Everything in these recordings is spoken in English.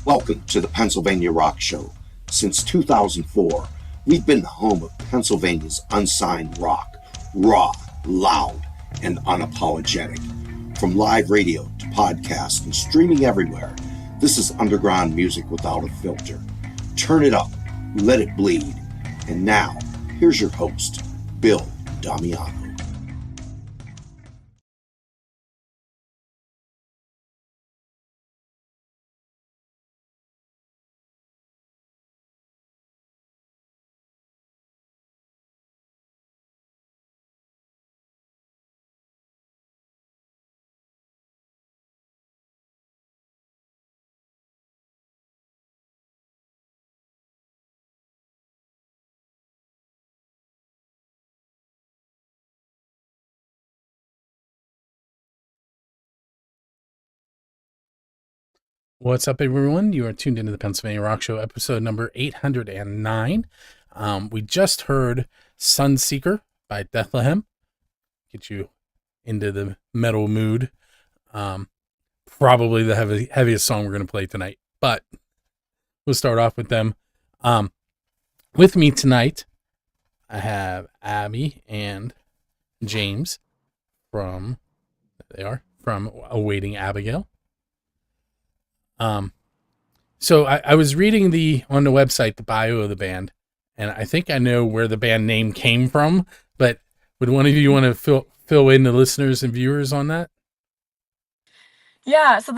Welcome to the Pennsylvania Rock Show. Since 2004, we've been the home of Pennsylvania's unsigned rock, raw, loud, and unapologetic. From live radio to podcasts and streaming everywhere, this is underground music without a filter. Turn it up, let it bleed. And now, here's your host, Bill Damiano. What's up, everyone? You are tuned into the Pennsylvania Rock Show, episode number 809. We just heard Sunseeker by Bethlehem. Get you into the metal mood. Probably the heaviest song we're going to play tonight, but we'll start off with them. With me tonight, I have Abby and James from Awaiting Abigail. So I was reading on the website, the bio of the band, and I think I know where the band name came from, but would one of you want to fill in the listeners and viewers on that? Yeah, so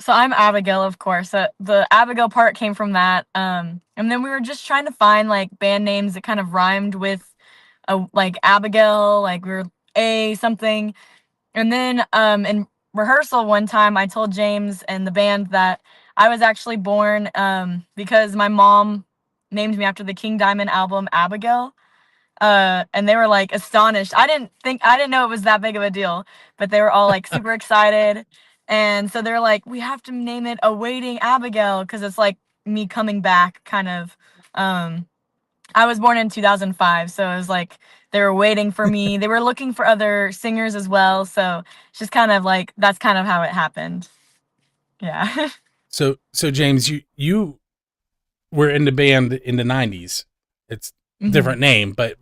I'm Abigail, of course. The Abigail part came from that. And then we were just trying to find like band names that kind of rhymed with like Abigail, like we were A something. And then in rehearsal one time I told James and the band that I was actually born because my mom named me after the King Diamond album Abigail. And they were like astonished. I didn't know it was that big of a deal, but they were all like super excited. And so they're like, we have to name it Awaiting Abigail because it's like me coming back kind of. I was born in 2005, so it was like they were waiting for me. They were looking for other singers as well, so it's just kind of like that's kind of how it happened. Yeah. So James, you were in the band in the 90s. It's a different name, but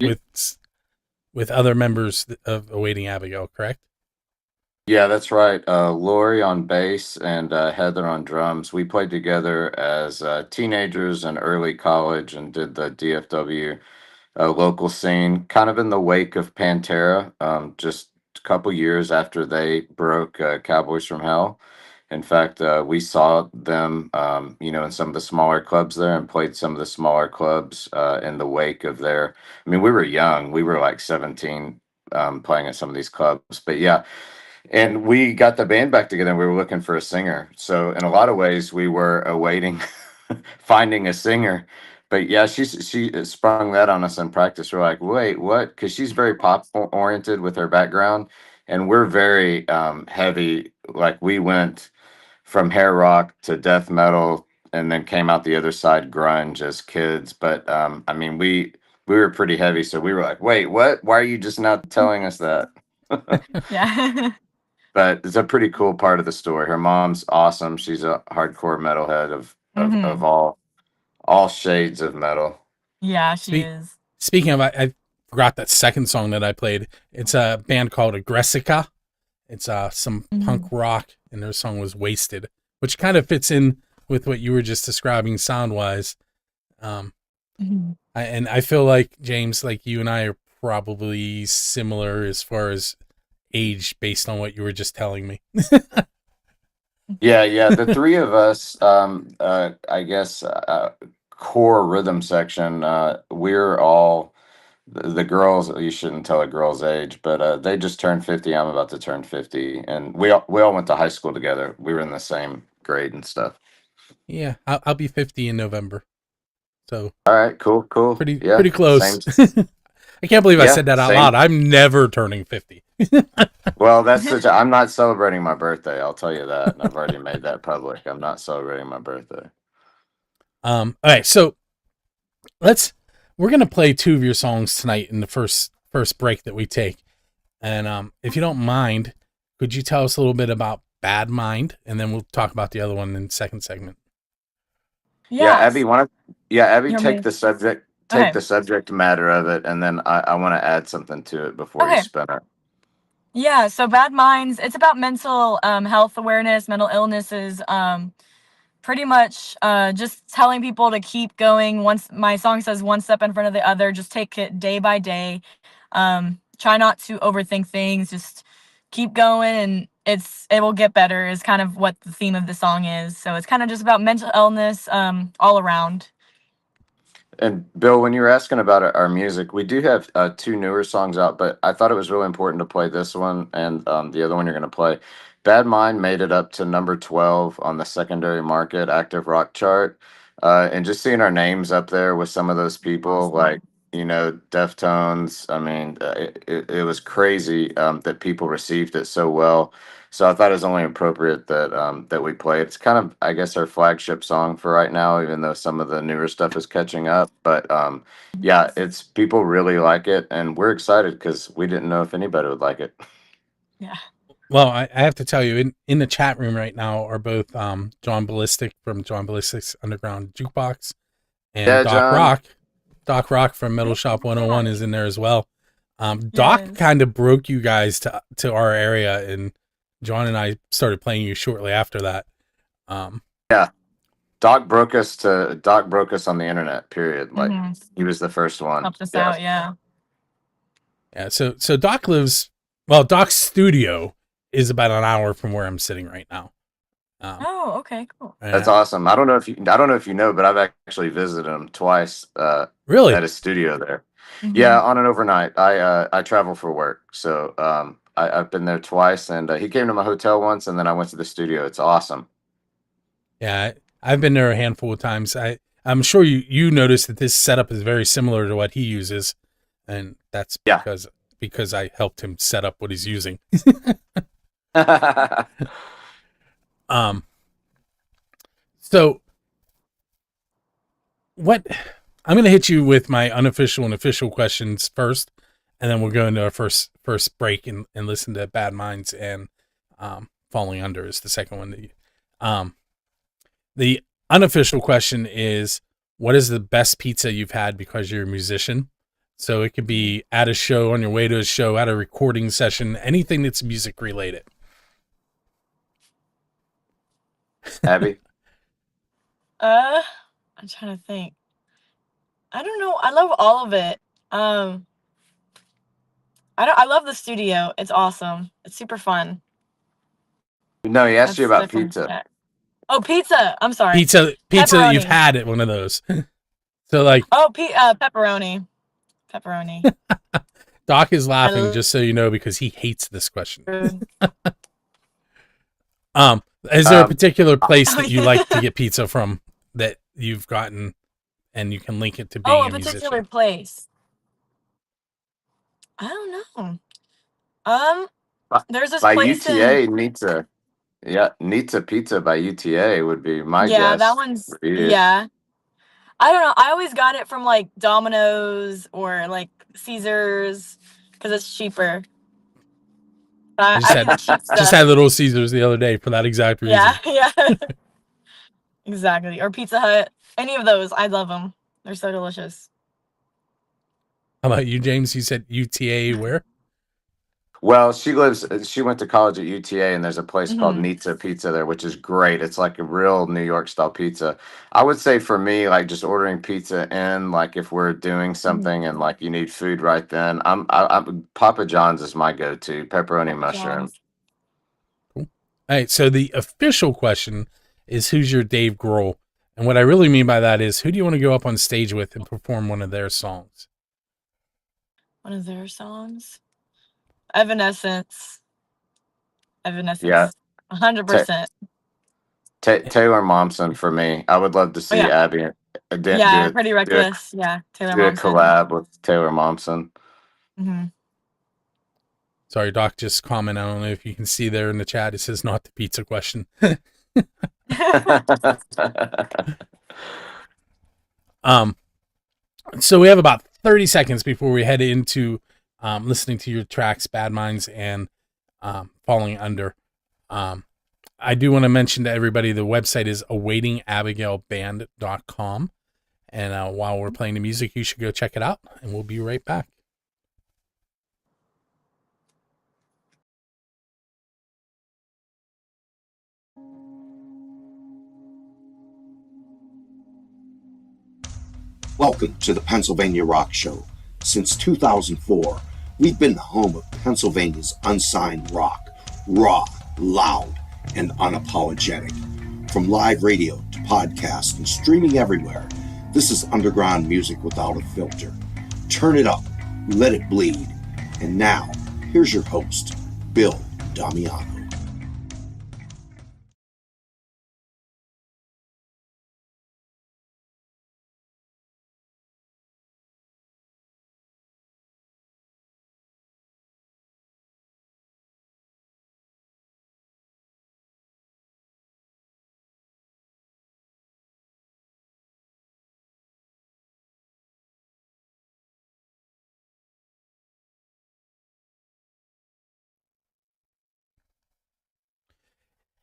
with other members of Awaiting Abigail, correct? Yeah, that's right. Laurie on bass and Heather on drums. We played together as teenagers in early college and did the DFW local scene, kind of in the wake of Pantera, just a couple years after they broke Cowboys from Hell. In fact, we saw them, in some of the smaller clubs there and played some of the smaller clubs in the wake of their. I mean, we were young. We were like 17 playing at some of these clubs. But yeah, and we got the band back together and we were looking for a singer. So in a lot of ways, we were awaiting finding a singer. But yeah, she sprung that on us in practice. We're like, wait, what? Because she's very pop oriented with her background. And we're very heavy. Like we went from hair rock to death metal and then came out the other side grunge as kids. But I mean, we were pretty heavy. So we were like, wait, what? Why are you just not telling us that? Yeah. But it's a pretty cool part of the story. Her mom's awesome. She's a hardcore metalhead of all shades of metal. Yeah, she is. Speaking of, I forgot that second song that I played. It's a band called Aggressica. It's some punk rock, and their song was Wasted, which kind of fits in with what you were just describing sound-wise. And I feel like, James, like you and I are probably similar as far as age based on what you were just telling me. Yeah. The three of us, I guess, core rhythm section, we're all the girls. You shouldn't tell a girl's age, but they just turned 50. I'm about to turn 50, and we all went to high school together. We were in the same grade and stuff. Yeah, I'll be 50 in November. So all right, cool. Pretty close. I can't believe I said that out loud. I'm never turning 50. Well, I'm not celebrating my birthday. I'll tell you that. I've already made that public. I'm not celebrating my birthday. All right, so we're gonna play two of your songs tonight in the first break that we take, and if you don't mind, could you tell us a little bit about Bad Mind, and then we'll talk about the other one in the second segment. Yeah, Yes. Abby, Abby, You want me to- take Okay. the subject matter of it, and then I want to add something to it before you Okay. spin it. Yeah, so Bad Minds, it's about mental health awareness, mental illnesses, pretty much just telling people to keep going. Once my song says one step in front of the other, just take it day by day. Try not to overthink things, just keep going and it will get better is kind of what the theme of the song is. So it's kind of just about mental illness all around. And Bill, when you were asking about our music, we do have two newer songs out, but I thought it was really important to play this one and the other one you're going to play. Bad Mind made it up to number 12 on the secondary market active rock chart. And just seeing our names up there with some of those people, Awesome. like, Deftones, I mean, it was crazy that people received it so well. So I thought it was only appropriate that we play it. It's kind of, I guess, our flagship song for right now, even though some of the newer stuff is catching up. But yeah, it's people really like it, and we're excited because we didn't know if anybody would like it. Yeah. Well, I have to tell you, in the chat room right now are both John Ballistic from John Ballistic's Underground Jukebox and Yeah, John. Doc Rock from Metal Shop 101 is in there as well. Doc Yes. kind of broke you guys to our area, and John and I started playing you shortly after that. Yeah, Doc broke us on the internet. Period. Like he was the first one. Helped us Yeah. out, yeah. Yeah, so Doc Doc's studio is about an hour from where I'm sitting right now. Oh, okay, cool. That's awesome. I don't know if you know, but I've actually visited him twice. Really? At his studio there. Mhm. Yeah, on an overnight. I travel for work, so I've been there twice, and he came to my hotel once, and then I went to the studio. It's awesome. Yeah, I've been there a handful of times. I'm sure you noticed that this setup is very similar to what he uses, and that's because I helped him set up what he's using. So what I'm going to hit you with my unofficial and official questions first, and then we'll go into our first break and listen to Bad Minds and Falling Under is the second one. The unofficial question is, what is the best pizza you've had because you're a musician? So it could be at a show, on your way to a show, at a recording session, anything that's music related. Abby? I'm trying to think. I don't know. I love all of it. I love the studio. It's awesome. It's super fun. No, he asked you about pizza. Oh, pizza. I'm sorry. Pizza that you've had at one of those. So like pepperoni. Pepperoni. Doc is laughing, just so you know, because he hates this question. Is there a particular place that you like to get pizza from that you've gotten and you can link it to being a particular musician? place. I don't know. There's this by place UTA in Nizza. Yeah, Nizza Pizza by UTA would be my guess. Yeah, that one's yeah. I don't know. I always got it from like Domino's or like Caesars because it's cheaper. I just had Little Caesars the other day for that exact reason. Yeah. Exactly. Or Pizza Hut. Any of those. I love them. They're so delicious. How about you, James? You said UTA where? Well, she went to college at UTA, and there's a place called Nizza Pizza there, which is great. It's like a real New York style pizza. I would say for me, like just ordering pizza in, like if we're doing something and like you need food right then, I'm Papa John's is my go-to, pepperoni mushroom. Cool. All right, so the official question is, who's your Dave Grohl? And what I really mean by that is, who do you want to go up on stage with and perform one of their songs? One of their songs? Evanescence. Yeah. 100%. Taylor Momsen for me. I would love to see Abby. Pretty Reckless. Taylor Momsen. Do a collab with Taylor Momsen. Mm-hmm. Sorry, Doc just commented. I don't know if you can see there in the chat. It says not the pizza question. So we have about 30 seconds before we head into listening to your tracks, Bad Minds and Falling Under. I do want to mention to everybody the website is awaitingabigailband.com. And while we're playing the music, you should go check it out, and we'll be right back. Welcome to the Pennsylvania Rock Show. Since 2004, we've been the home of Pennsylvania's unsigned rock, raw, loud, and unapologetic. From live radio to podcasts and streaming everywhere, this is underground music without a filter. Turn it up, let it bleed. And now, here's your host, Bill Damiano.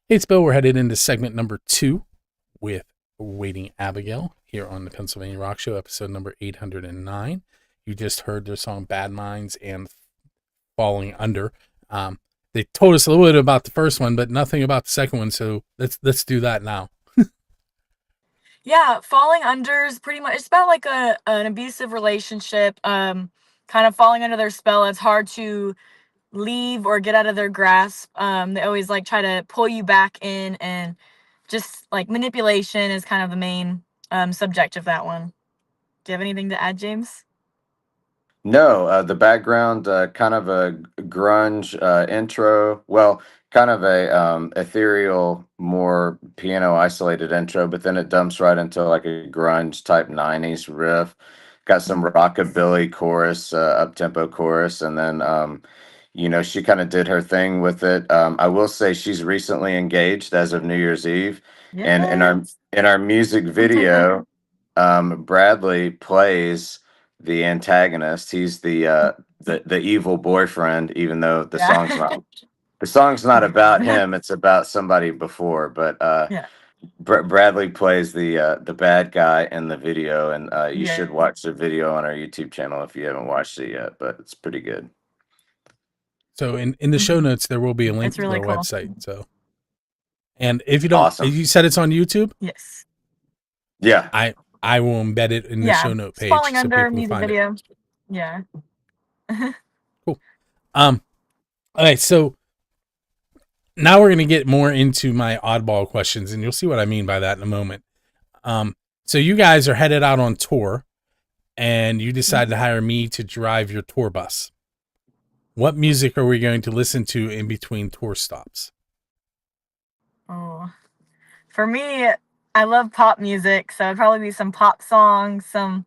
Hey, it's Bill. We're headed into segment number 2 with Awaiting Abigail here on the Pennsylvania Rock Show, episode number 809. You just heard their song Bad Minds and Falling Under. They told us a little bit about the first one, but nothing about the second one, so let's do that now. Yeah, falling under is pretty much, it's about like an abusive relationship, kind of falling under their spell. It's hard to leave or get out of their grasp. They always like try to pull you back in, and just like manipulation is kind of the main subject of that one. Do you have anything to add, James? No, the background, kind of a grunge intro. Well, kind of a ethereal, more piano isolated intro, but then it dumps right into like a grunge type '90s riff. Got some rockabilly chorus, up tempo chorus, and then she kind of did her thing with it. I will say she's recently engaged as of New Year's Eve, and in our music video, Bradley plays the antagonist. He's the evil boyfriend, even though the song's not about him. It's about somebody before. But Yeah. Bradley plays the bad guy in the video, and you should watch the video on our YouTube channel if you haven't watched it yet. But it's pretty good. So in the show notes, there will be a link to really their cool website. So, and if you don't, Awesome. you said it's on YouTube. Yes. Yeah. I will embed it in the show note page Falling so Under people can music find video. it. Yeah. Cool. Okay, so now we're gonna get more into my oddball questions, and you'll see what I mean by that in a moment. So you guys are headed out on tour, and you decide to hire me to drive your tour bus. What music are we going to listen to in between tour stops? Oh, for me, I love pop music, so it'd probably be some pop songs, some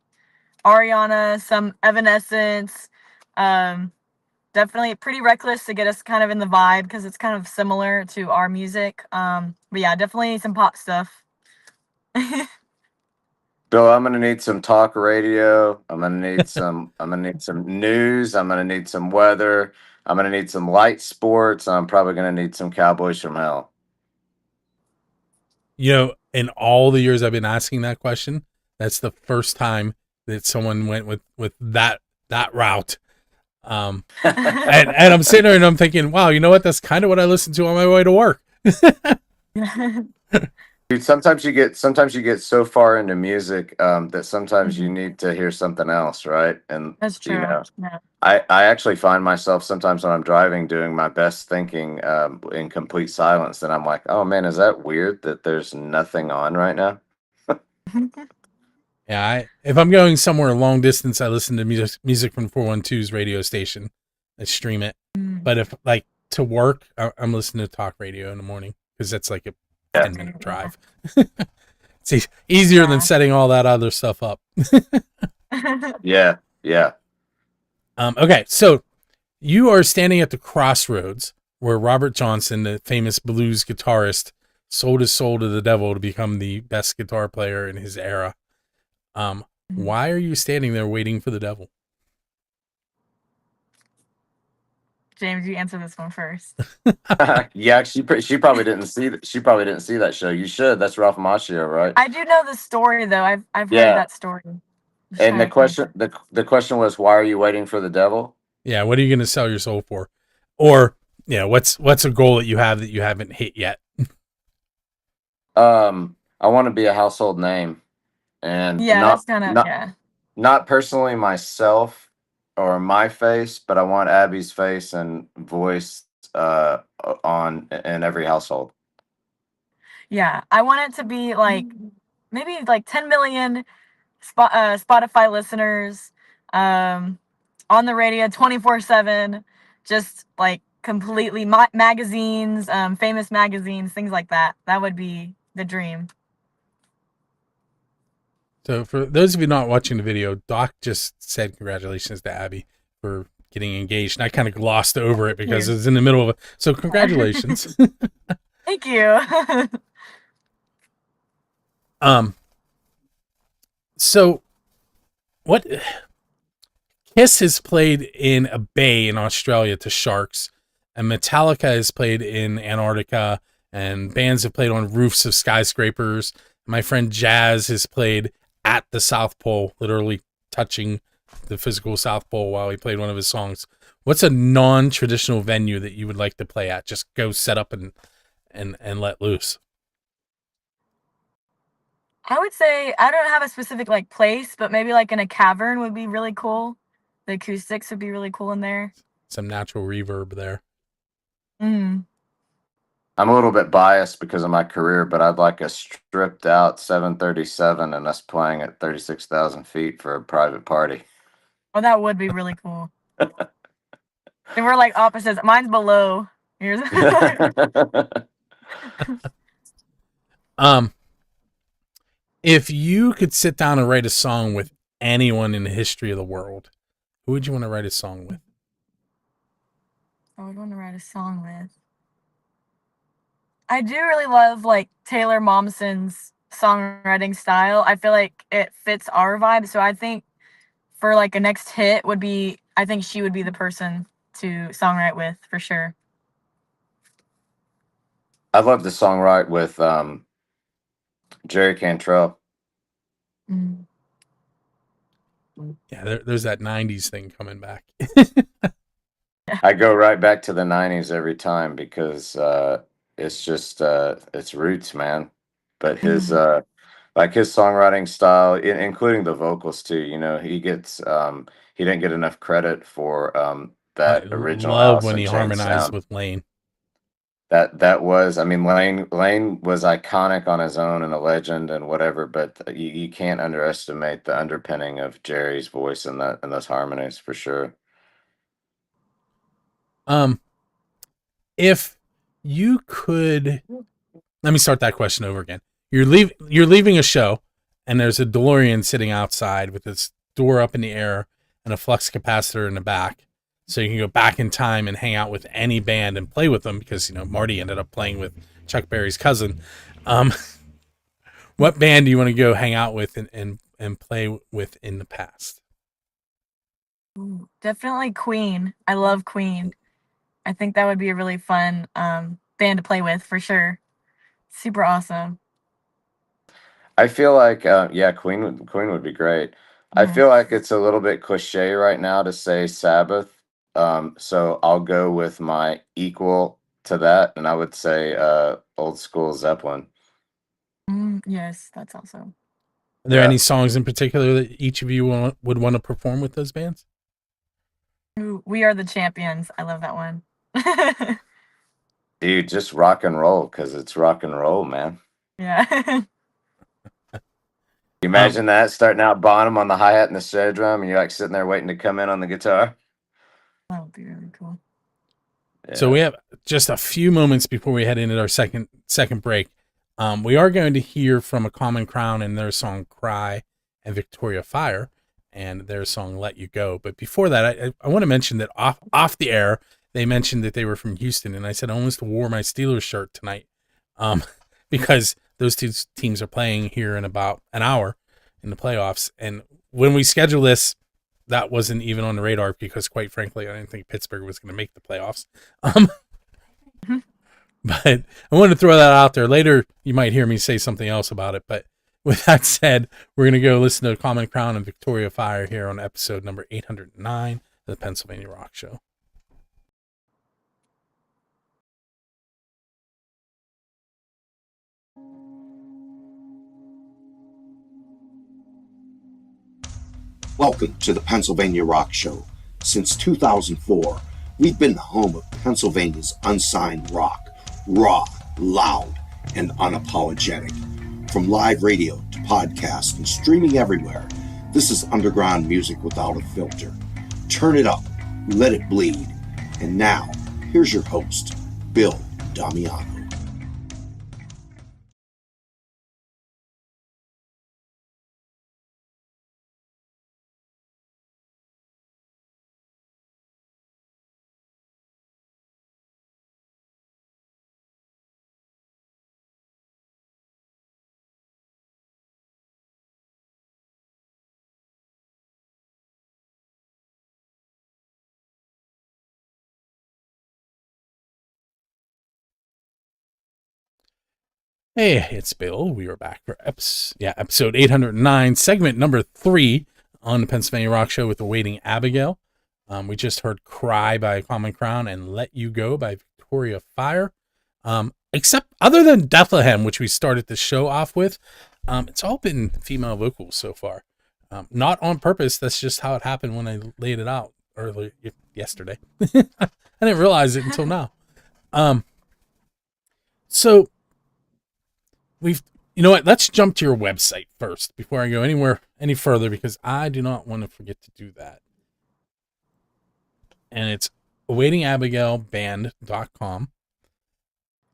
Ariana, some Evanescence. Definitely Pretty Reckless to get us kind of in the vibe, because it's kind of similar to our music. But yeah, definitely some pop stuff. Bill, I'm gonna need some talk radio. I'm gonna need some. I'm gonna need some news. I'm gonna need some weather. I'm gonna need some light sports. I'm probably gonna need some Cowboys from Hell. You know, in all the years I've been asking that question, that's the first time that someone went with that route. And I'm sitting there and I'm thinking, wow, you know what? That's kind of what I listen to on my way to work. Dude, sometimes you get so far into music that sometimes you need to hear something else, right? And That's true. Yeah. I actually find myself sometimes when I'm driving doing my best thinking in complete silence, and I'm like, oh man, is that weird that there's nothing on right now? Yeah, if I'm going somewhere long distance, I listen to music from 412's radio station. I stream it. But if like to work, I'm listening to talk radio in the morning, because that's like a 10-minute drive. It's easier than setting all that other stuff up. Yeah. Okay, so you are standing at the crossroads where Robert Johnson, the famous blues guitarist, sold his soul to the devil to become the best guitar player in his era. Why are you standing there waiting for the devil? James, you answer this one first. Yeah, she probably didn't see that show. You should. That's Ralph Macchio, right? I do know the story though. I've heard Yeah. that story. Just And trying to think. the question was, why are you waiting for the devil? Yeah, what are you going to sell your soul for? Or, what's a goal that you have that you haven't hit yet? I want to be a household name, and Yeah, that's kind of yeah. not personally myself or my face, but I want Abby's face and voice on in every household. Yeah, I want it to be like maybe like 10 million Spotify listeners, on the radio 24/7, just like completely magazines, famous magazines, things like that. That would be the dream. So for those of you not watching the video, Doc just said congratulations to Abby for getting engaged, and I kind of glossed over it because it was in the middle of it. So congratulations. Thank you. So what Kiss has played in a bay in Australia to sharks, and Metallica has played in Antarctica, and bands have played on roofs of skyscrapers. My friend Jazz has played at the South Pole, literally touching the physical South Pole while he played one of his songs. What's a non-traditional venue that you would like to play at? Just go set up and let loose. I would say I don't have a specific like place, but maybe like in a cavern would be really cool. The acoustics would be really cool in there. Some natural reverb there. Mm. I'm a little bit biased because of my career, but I'd like a stripped out 737 and us playing at 36,000 feet for a private party. Oh, that would be really cool. And we're like opposites. Mine's below. Yours. If you could sit down and write a song with anyone in the history of the world, who would you want to write a song with? I would want to write a song with. I do really love like Taylor Momsen's songwriting style. I feel like it fits our vibe. So I think for like a next hit would be, I think she would be the person to songwrite with for sure. I'd love to songwrite with Jerry Cantrell. Mm. Yeah, there's that 90s thing coming back. I go right back to the 90s every time because it's just it's roots, man. But his like his songwriting style, including the vocals too, he didn't get enough credit for that I original love Alice when in he Chains harmonized sound. with Lane. That was, I mean, Lane was iconic on his own and a legend and whatever, but you can't underestimate the underpinning of Jerry's voice and those harmonies for sure. If you could, let me start that question over again. You're leaving a show, and there's a DeLorean sitting outside with its door up in the air and a flux capacitor in the back, so you can go back in time and hang out with any band and play with them because Marty ended up playing with Chuck Berry's cousin. What band do you want to go hang out with and play with in the past? Ooh, definitely Queen. I love Queen. I think that would be a really fun band to play with for sure. Super awesome. I feel like Queen would be great. I feel like it's a little bit cliche right now to say Sabbath. So I'll go with my equal to that, and I would say old school Zeppelin. Yes, that's awesome. Are there any songs in particular that each of you would want to perform with those bands? Ooh, We Are the Champions. I love that one. Dude, just rock and roll because it's rock and roll, man. Yeah. You imagine that starting out bottom on the hi-hat and the snare drum, and you're like sitting there waiting to come in on the guitar. That would be really cool. Yeah. So we have just a few moments before we head into our second break. We are going to hear from A Common Crown and their song "Cry" and Victoria Fire and their song "Let You Go." But before that, I want to mention that off the air, they mentioned that they were from Houston, and I said I almost wore my Steelers shirt tonight, because those two teams are playing here in about an hour in the playoffs. And when we schedule this, that wasn't even on the radar because, quite frankly, I didn't think Pittsburgh was going to make the playoffs. Um, but I wanted to throw that out there. Later, you might hear me say something else about it. But with that said, we're going to go listen to Common Crown and Victoria Fire here on episode number 809 of the Pennsylvania Rock Show. Welcome to the Pennsylvania Rock Show. Since 2004, we've been the home of Pennsylvania's unsigned rock, raw, loud, and unapologetic. From live radio to podcasts and streaming everywhere, this is underground music without a filter. Turn it up, let it bleed. And now, here's your host, Bill Damiano. Hey, it's Bill. We are back for episode 809, segment number 3 on the Pennsylvania Rock Show with Awaiting Abigail. We just heard Cry by Common Crown and Let You Go by Victoria Fire. Except other than Bethlehem, which we started the show off with, it's all been female vocals so far. Not on purpose. That's just how it happened when I laid it out earlier yesterday. I didn't realize it until now. So you know what? Let's jump to your website first before I go any further, because I do not want to forget to do that. And it's awaitingabigailband.com.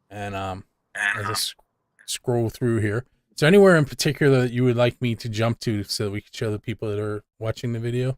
And as I scroll through here, is there anywhere in particular that you would like me to jump to so that we can show the people that are watching the video?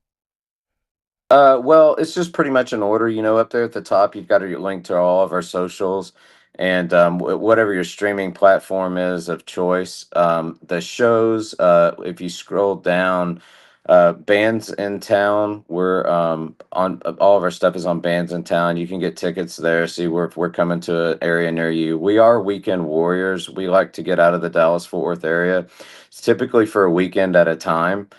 Well, it's just pretty much in order. Up there at the top, you've got your link to all of our socials and whatever your streaming platform is of choice. The shows, if you scroll down, Bands in Town, we're on all of our stuff is on Bands in Town. You can get tickets there. See if we're coming to an area near you. We are weekend warriors. We like to get out of the Dallas-Fort Worth area. It's typically for a weekend at a time.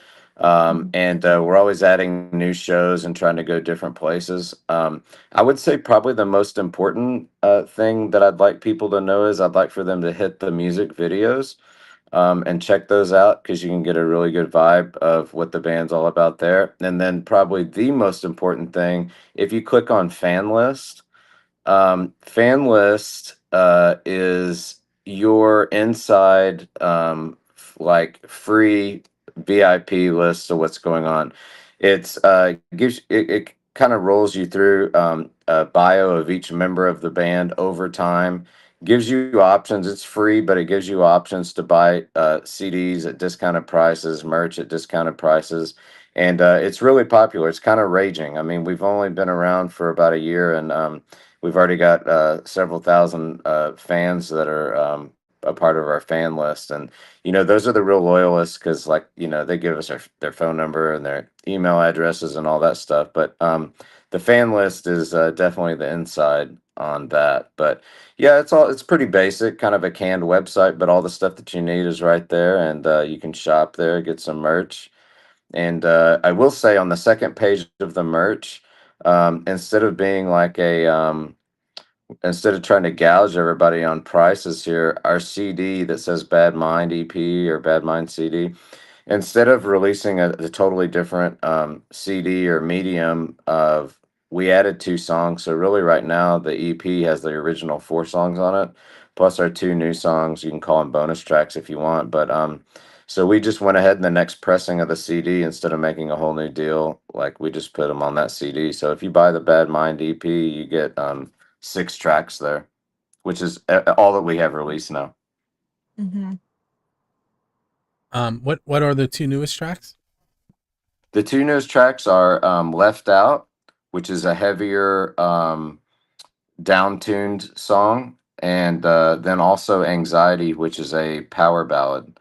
And we're always adding new shows and trying to go different places. I would say probably the most important thing that I'd like people to know is I'd like for them to hit the music videos and check those out, because you can get a really good vibe of what the band's all about there. And then probably the most important thing, if you click on fan list, is your inside like free VIP list of what's going on. It's gives it kind of rolls you through a bio of each member of the band over time. Gives you options. It's free, but it gives you options to buy CDs at discounted prices, merch at discounted prices, and it's really popular. It's kind of raging. I mean, we've only been around for about a year, and we've already got several thousand fans that are a part of our fan list. And, those are the real loyalists, because, they give us their phone number and their email addresses and all that stuff. But the fan list is definitely the inside on that. But yeah, it's pretty basic, kind of a canned website, but all the stuff that you need is right there. And you can shop there, get some merch. And I will say, on the second page of the merch, instead of being like instead of trying to gouge everybody on prices here, our CD that says Bad Mind EP or Bad Mind CD, instead of releasing a totally different CD or medium we added 2 songs. So really right now the EP has the original 4 songs on it, plus our 2 new songs. You can call them bonus tracks if you want. But so we just went ahead in the next pressing of the CD, instead of making a whole new deal, like, we just put them on that CD. So if you buy the Bad Mind EP, you get 6 tracks there, which is all that we have released now. Mm-hmm. What are the 2 newest tracks? The 2 newest tracks are Left Out, which is a heavier down-tuned song, and then also Anxiety, which is a power ballad.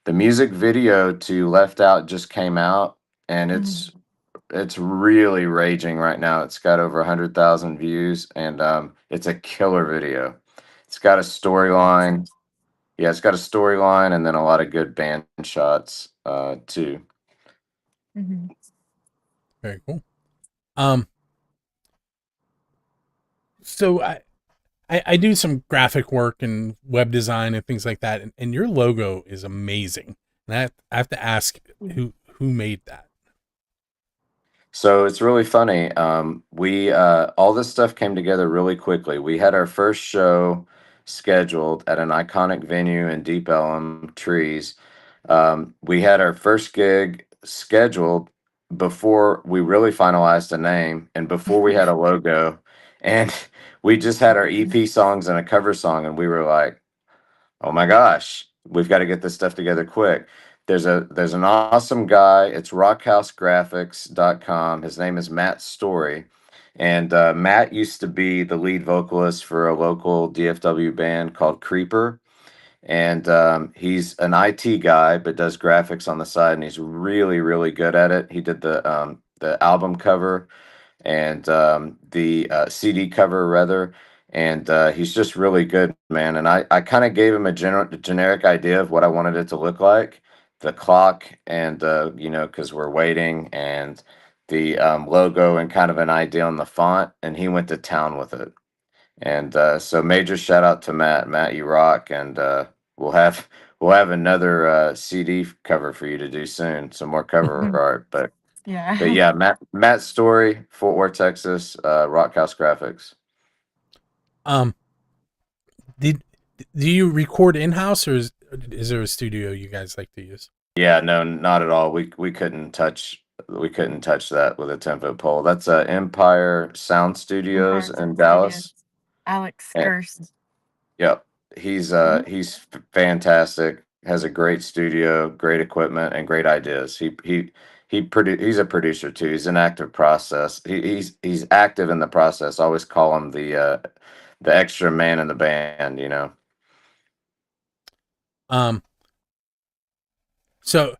The music video to Left Out just came out, and it's it's really raging right now. It's got over 100,000 views, and it's a killer video. It's got a storyline. Yeah, it's got a storyline, and then a lot of good band shots too. Hmm. Very cool. Um, so I do some graphic work and web design and things like that, and your logo is amazing. And I have to ask who made that. So it's really funny. We all this stuff came together really quickly. We had our first show scheduled at an iconic venue in Deep Ellum Trees. We had our first gig scheduled before we really finalized a name and before we had a logo, and we just had our EP songs and a cover song, and we were like, oh my gosh, we've got to get this stuff together quick. There's an awesome guy. It's rockhousegraphics.com. His name is Matt Story. And Matt used to be the lead vocalist for a local DFW band called Creeper. And he's an IT guy, but does graphics on the side, and he's really, really good at it. He did the album cover and the CD cover rather. And he's just really good, man. And I kind of gave him a generic idea of what I wanted it to look like, the clock, and because we're waiting, and the logo, and kind of an idea on the font. And he went to town with it. And so major shout out to Matt. Matt, you rock. And we'll have we'll have another CD cover for you to do soon. Some more cover art, but Yeah. yeah, Matt Story, Fort Worth, Texas, Rockhouse Graphics. Um, did do you record in house, or is there a studio you guys like to use? Yeah, no, not at all. We couldn't touch that with a 10-foot pole. That's Empire Sound Studios Empire in Studios. Dallas. Alex And Gerst. yep, he's Mhm. fantastic. Has a great studio, great equipment, and great ideas. He's a producer too. He's an active process. He's active in the process. I always call him the extra man in the band. Um, so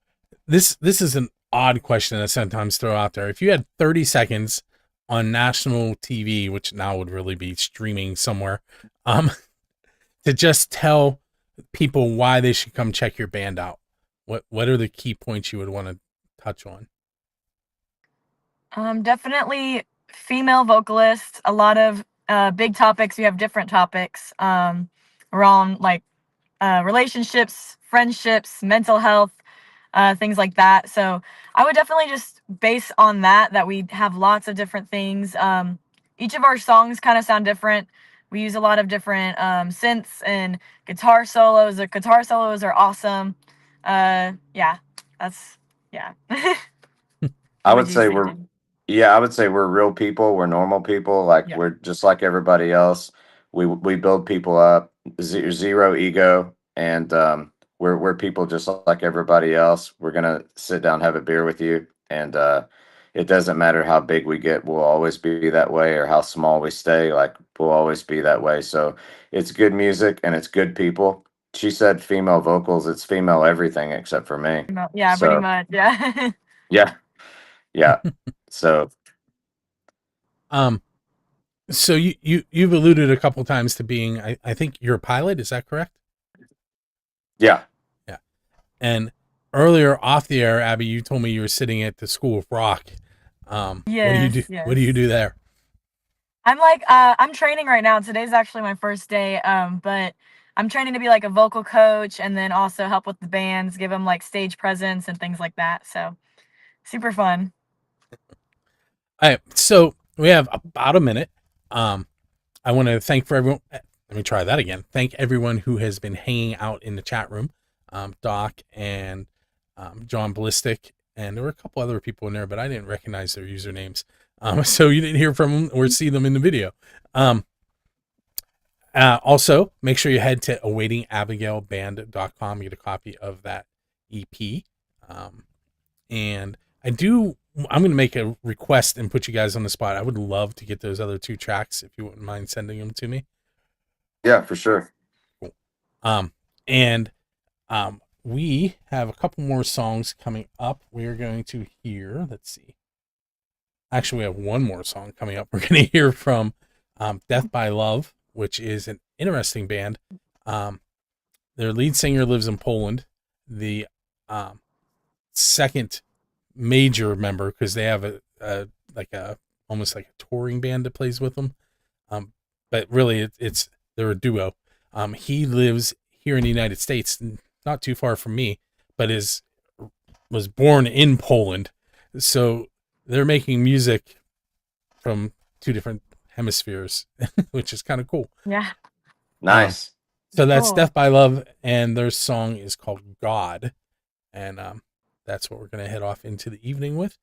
this is an odd question I sometimes throw out there. If you had 30 seconds on national TV, which now would really be streaming somewhere, to just tell people why they should come check your band out, what are the key points you would want to touch on? Definitely female vocalists. A lot of big topics. We have different topics around like relationships, friendships, mental health, things like that. So I would definitely just base on that we have lots of different things. Each of our songs kind of sound different. We use a lot of different synths and guitar solos. The guitar solos are awesome. Yeah, that's yeah. I What would would you say say, we're Jim? Yeah, I would say we're real people. We're normal people. Like, Yeah. we're just like everybody else. We build people up. Zero ego, and we're people just like everybody else. We're gonna sit down, have a beer with you, and it doesn't matter how big we get. We'll always be that way, or how small we stay. Like, we'll always be that way. So it's good music and it's good people. She said female vocals. It's female everything except for me. No, yeah, pretty So much. Yeah. yeah, yeah. So Um, so you've alluded a couple times to being, I think you're a pilot. Is that correct? yeah. Yeah. And earlier off the air, Abby, you told me you were sitting at the School of Rock. What do you do? Yes, What do you yes. do there? I'm like I'm training right now. Today's actually my first day. But I'm training to be like a vocal coach and then also help with the bands, give them like stage presence and things like that. So super fun. All right. So we have about a minute. Um, I want to thank for everyone. Let me try that again. Thank everyone who has been hanging out in the chat room. Doc and John Ballistic, and there were a couple other people in there, but I didn't recognize their usernames. So you didn't hear from them or see them in the video. Also, make sure you head to awaitingabigailband.com, get a copy of that EP. And I'm going to make a request and put you guys on the spot. I would love to get those other two tracks if you wouldn't mind sending them to me. Yeah, for sure. Cool. And we have a couple more songs coming up. We are going to hear, let's see. Actually, we have one more song coming up. We're going to hear from Death by Love, which is an interesting band. Their lead singer lives in Poland. The second major member, because they have a almost like a touring band that plays with them. But really, they're a duo. He lives here in the United States, not too far from me, but was born in Poland. So they're making music from two different hemispheres, which is kind of cool. Yeah. Nice. So that's Cool. Death by Love, and their song is called God. And that's what we're going to head off into the evening with.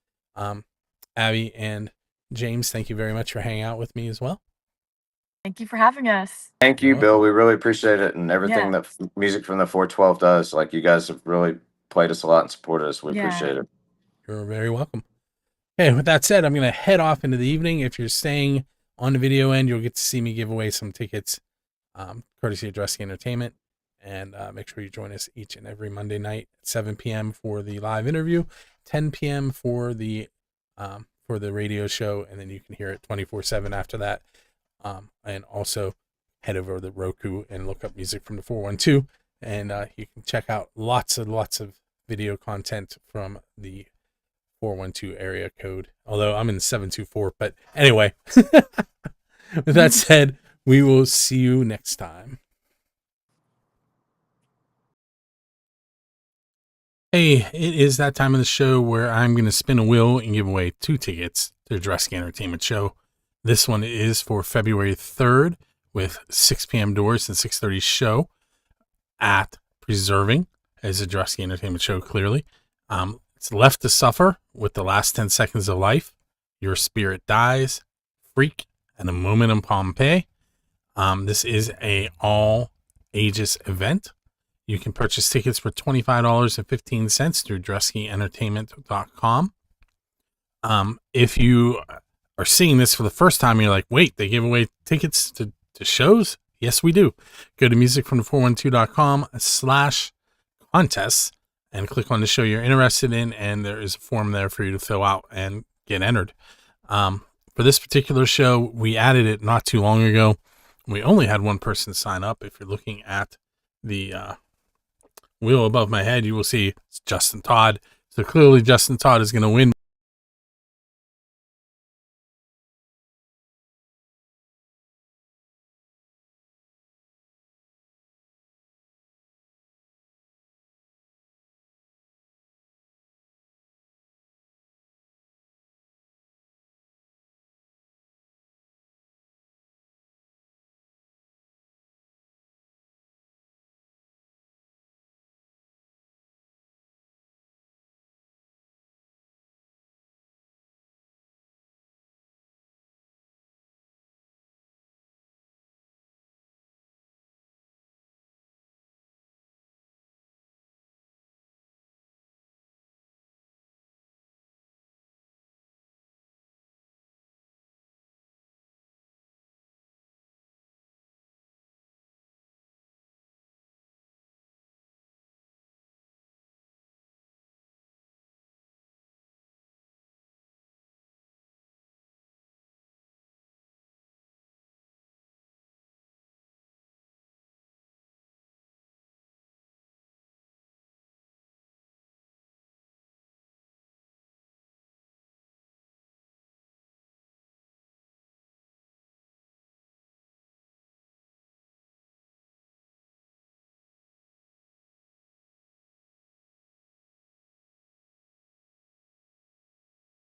Abby and James, thank you very much for hanging out with me as well. Thank you for having us. Thank you, You're Bill. We really appreciate it, and everything Yeah. that music from the 412 does. Like, you guys have really played us a lot and supported us. We Yeah. appreciate it. You're very welcome. Okay, with that said, I'm going to head off into the evening. If you're staying on the video end, you'll get to see me give away some tickets, courtesy of Dressy Entertainment. And make sure you join us each and every Monday night at 7 p.m. for the live interview, 10 p.m. for the radio show, and then you can hear it 24/7 after that. And also head over to the Roku and look up music from the 412, and you can check out lots of video content from the 412 area code. Although I'm in 724, but anyway. With that said, we will see you next time. Hey, it is that time of the show where I'm going to spin a wheel and give away 2 tickets to the Dressy Entertainment show. This one is for February 3rd with 6 p.m. doors and 6:30 show at Preserving as a Dressy Entertainment show, clearly. It's Left to Suffer with The Last 10 Seconds of Life, Your Spirit Dies, Freak, and A Moment in Pompeii. This is a all ages event. You can purchase tickets for $25.15 through DressyEntertainment.com. If you are seeing this for the first time, you're like, wait, they give away tickets to shows? Yes, we do. Go to musicfrom the412.com/contests and click on the show you're interested in, and there is a form there for you to fill out and get entered. For this particular show, we added it not too long ago. We only had one person sign up. If you're looking at the wheel above my head, you will see it's Justin Todd. So clearly Justin Todd is going to win